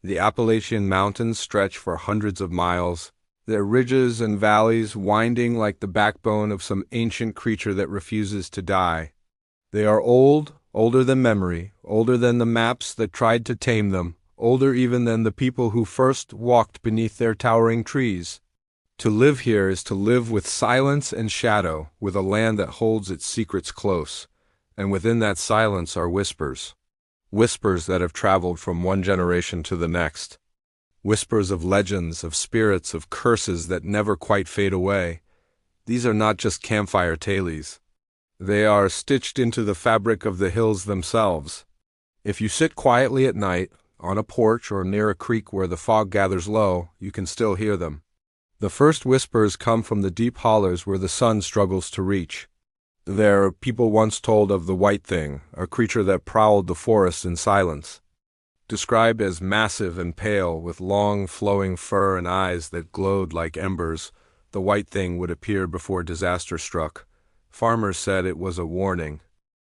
The Appalachian Mountains stretch for hundreds of miles, their ridges and valleys winding like the backbone of some ancient creature that refuses to die. They are old, older than memory, older than the maps that tried to tame them, older even than the people who first walked beneath their towering trees. To live here is to live with silence and shadow, with a land that holds its secrets close, and within that silence are whispers. Whispers that have traveled from one generation to the next. Whispers of legends, of spirits, of curses that never quite fade away. These are not just campfire tales. They are stitched into the fabric of the hills themselves. If you sit quietly at night, on a porch or near a creek where the fog gathers low, you can still hear them. The first whispers come from the deep hollers where the sun struggles to reach. There, people once told of the White Thing, a creature that prowled the forest in silence. Described as massive and pale, with long, flowing fur and eyes that glowed like embers, the White Thing would appear before disaster struck. Farmers said it was a warning.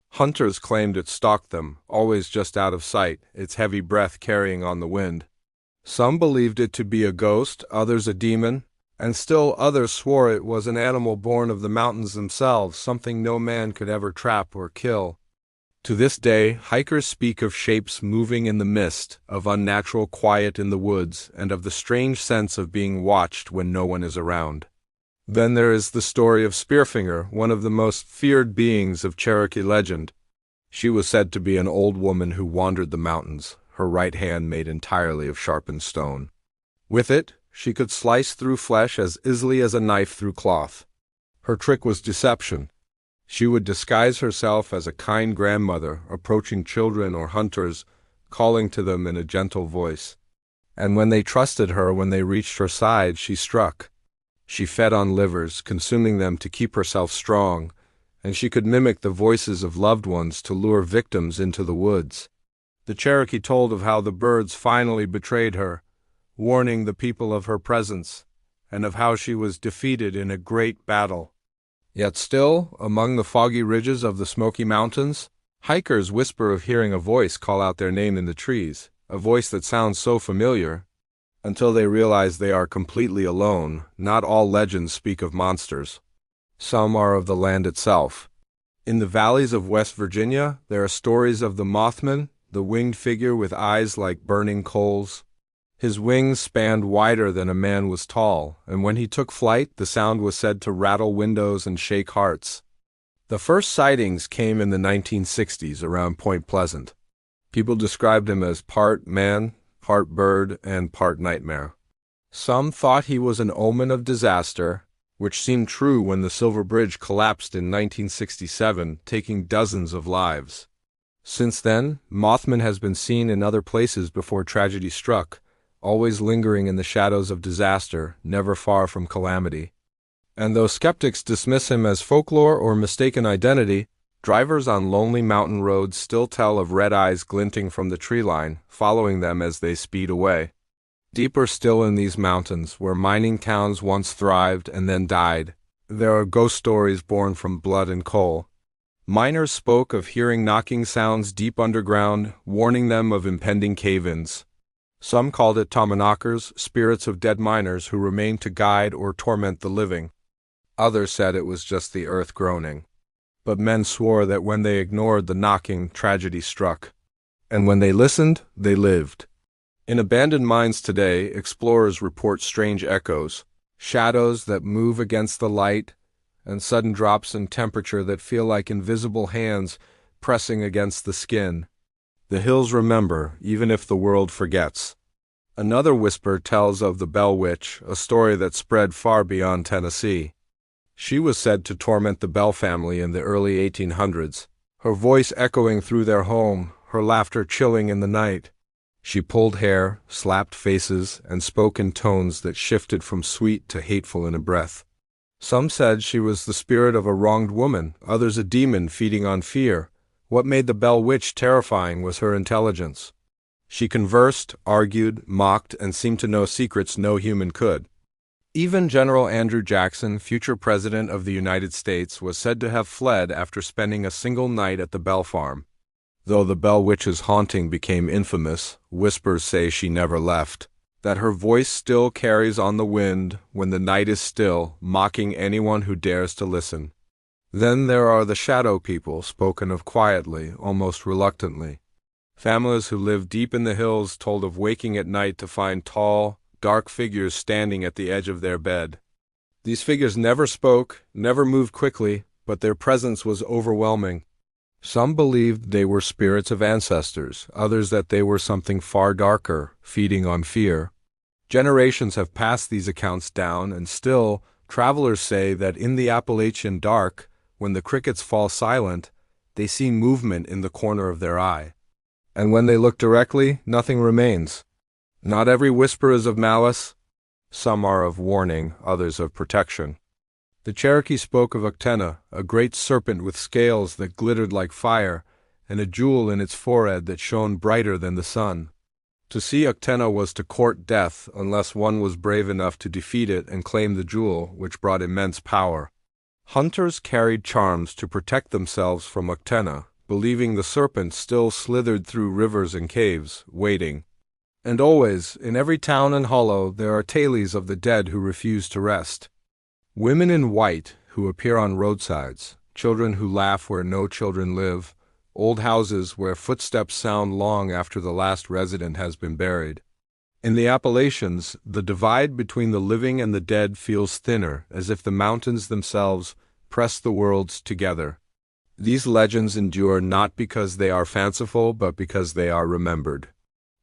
Hunters claimed it stalked them, always just out of sight, its heavy breath carrying on the wind. Some believed it to be a ghost, others a demon, and still others swore it was an animal born of the mountains themselves, something no man could ever trap or kill. To this day, hikers speak of shapes moving in the mist, of unnatural quiet in the woods, and of the strange sense of being watched when no one is around. Then there is the story of Spearfinger, one of the most feared beings of Cherokee legend. She was said to be an old woman who wandered the mountains, her right hand made entirely of sharpened stone. With it, she could slice through flesh as easily as a knife through cloth. Her trick was deception. She would disguise herself as a kind grandmother, approaching children or hunters, calling to them in a gentle voice. And when they trusted her, when they reached her side, she struck. She fed on livers, consuming them to keep herself strong, and she could mimic the voices of loved ones to lure victims into the woods. The Cherokee told of how the birds finally betrayed her, warning the people of her presence, and of how she was defeated in a great battle. Yet still, among the foggy ridges of the Smoky Mountains, hikers whisper of hearing a voice call out their name in the trees, a voice that sounds so familiar, until they realize they are completely alone. Not all legends speak of monsters. Some are of the land itself. In the valleys of West Virginia, there are stories of the Mothman, the winged figure with eyes like burning coals. His wings spanned wider than a man was tall, and when he took flight, the sound was said to rattle windows and shake hearts. The first sightings came in the 1960s around Point Pleasant. People described him as part man, part bird, and part nightmare. Some thought he was an omen of disaster, which seemed true when the Silver Bridge collapsed in 1967, taking dozens of lives. Since then, Mothman has been seen in other places before tragedy struck, always lingering in the shadows of disaster, never far from calamity. And though skeptics dismiss him as folklore or mistaken identity, drivers on lonely mountain roads still tell of red eyes glinting from the tree line, following them as they speed away. Deeper still in these mountains, where mining towns once thrived and then died, there are ghost stories born from blood and coal. Miners spoke of hearing knocking sounds deep underground, warning them of impending cave-ins. Some called it Tomanakers, spirits of dead miners who remained to guide or torment the living. Others said it was just the earth groaning. But men swore that when they ignored the knocking, tragedy struck. And when they listened, they lived. In abandoned mines today, explorers report strange echoes, shadows that move against the light, and sudden drops in temperature that feel like invisible hands pressing against the skin. The hills remember, even if the world forgets. Another whisper tells of the Bell Witch, a story that spread far beyond Tennessee. She was said to torment the Bell family in the early 1800s, her voice echoing through their home, her laughter chilling in the night. She pulled hair, slapped faces, and spoke in tones that shifted from sweet to hateful in a breath. Some said she was the spirit of a wronged woman, others a demon feeding on fear. What made the Bell Witch terrifying was her intelligence. She conversed, argued, mocked, and seemed to know secrets no human could. Even General Andrew Jackson, future President of the United States, was said to have fled after spending a single night at the Bell Farm. Though the Bell Witch's haunting became infamous, whispers say she never left, that her voice still carries on the wind when the night is still, mocking anyone who dares to listen. Then there are the shadow people, spoken of quietly, almost reluctantly. Families who live deep in the hills told of waking at night to find tall, dark figures standing at the edge of their bed. These figures never spoke, never moved quickly, but their presence was overwhelming. Some believed they were spirits of ancestors, others that they were something far darker, feeding on fear. Generations have passed these accounts down, and still, travelers say that in the Appalachian dark, when the crickets fall silent, they see movement in the corner of their eye. And when they look directly, nothing remains. Not every whisper is of malice. Some are of warning, others of protection. The Cherokee spoke of Uktena, a great serpent with scales that glittered like fire, and a jewel in its forehead that shone brighter than the sun. To see Uktena was to court death unless one was brave enough to defeat it and claim the jewel, which brought immense power. Hunters carried charms to protect themselves from Uktena, believing the serpent still slithered through rivers and caves, waiting. And always, in every town and hollow, there are tales of the dead who refuse to rest. Women in white who appear on roadsides, children who laugh where no children live, old houses where footsteps sound long after the last resident has been buried. In the Appalachians, the divide between the living and the dead feels thinner, as if the mountains themselves press the worlds together. These legends endure not because they are fanciful, but because they are remembered.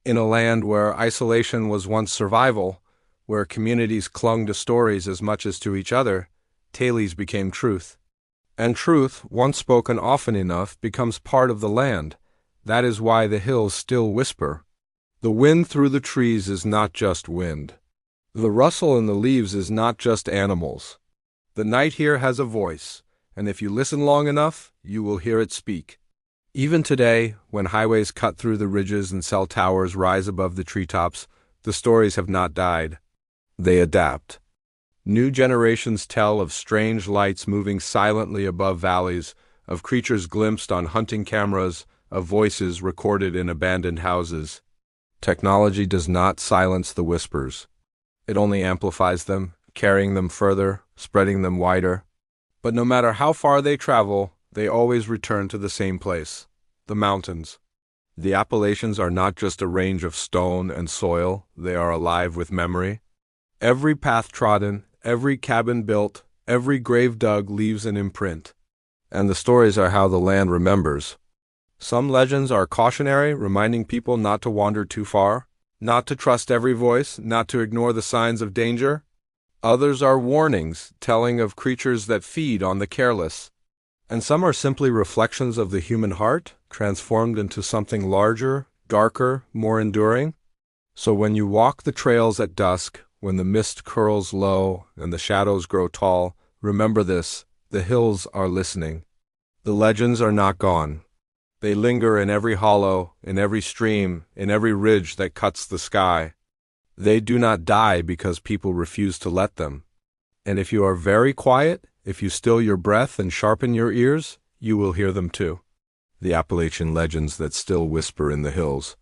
In a land where isolation was once survival, where communities clung to stories as much as to each other, tales became truth. And truth, once spoken often enough, becomes part of the land. That is why the hills still whisper. The wind through the trees is not just wind. The rustle in the leaves is not just animals. The night here has a voice, and if you listen long enough, you will hear it speak. Even today, when highways cut through the ridges and cell towers rise above the treetops, the stories have not died. They adapt. New generations tell of strange lights moving silently above valleys, of creatures glimpsed on hunting cameras, of voices recorded in abandoned houses. Technology does not silence the whispers. It only amplifies them, carrying them further, spreading them wider. But no matter how far they travel, they always return to the same place, the mountains. The Appalachians are not just a range of stone and soil, they are alive with memory. Every path trodden, every cabin built, every grave dug leaves an imprint. And the stories are how the land remembers. Some legends are cautionary, reminding people not to wander too far, not to trust every voice, not to ignore the signs of danger. Others are warnings, telling of creatures that feed on the careless. And some are simply reflections of the human heart, transformed into something larger, darker, more enduring. So when you walk the trails at dusk, when the mist curls low and the shadows grow tall, remember this: the hills are listening. The legends are not gone. They linger in every hollow, in every stream, in every ridge that cuts the sky. They do not die because people refuse to let them. And if you are very quiet, if you still your breath and sharpen your ears, you will hear them too. The Appalachian legends that still whisper in the hills.